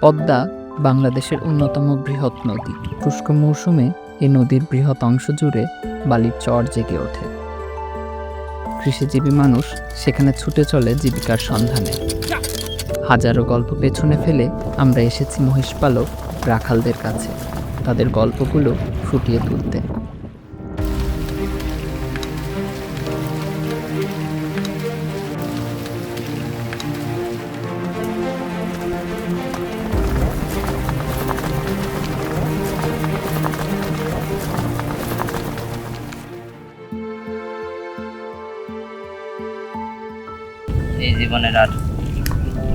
পদ্মা বাংলাদেশের অন্যতম বৃহৎ নদী। শুষ্ক মৌসুমে এই নদীর বৃহৎ অংশ জুড়ে বালির চর জেগে ওঠে। কৃষিজীবী মানুষ সেখানে ছুটে চলে জীবিকার সন্ধানে। হাজারো গল্প পেছনে ফেলে আমরা এসেছি মহিষপালক রাখালদের কাছে, তাদের গল্পগুলো ফুটিয়ে তুলতে। এই জীবনের আর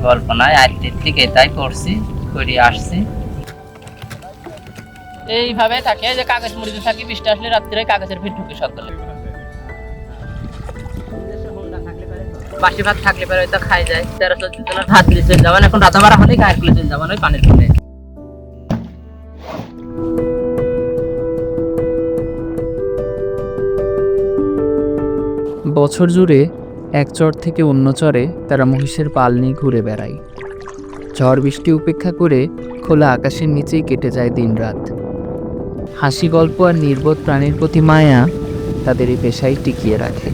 গল্প নাই, আজকের থেকে তাই করছি, করে আসছি। এইভাবে থাকে যে কাগজ মুড়িতে থাকি, বৃষ্টি আসলে রাত্রে কাগজের ভিড় ঢুকে সকালে। বাসি ভাত থাকলে পরে হয়তো খাই যায়, 13-14 জনের ভাত নিয়ে চলে যাবেন। এখন রাতা বাড়া হলেই গায়ে খুলে চলে যাবেন ওই পানির খুলে। বছর জুড়ে এক চর থেকে অন্য চরে তারা মহিষের পাল নিয়ে ঘুরে বেড়ায়। ঝড় বৃষ্টি উপেক্ষা করে খোলা আকাশের নিচেই কেটে যায় দিনরাত। হাসি গল্প আর নির্বোধ প্রাণীর প্রতি মায়া তাদের এই পেশায় টিকিয়ে রাখে।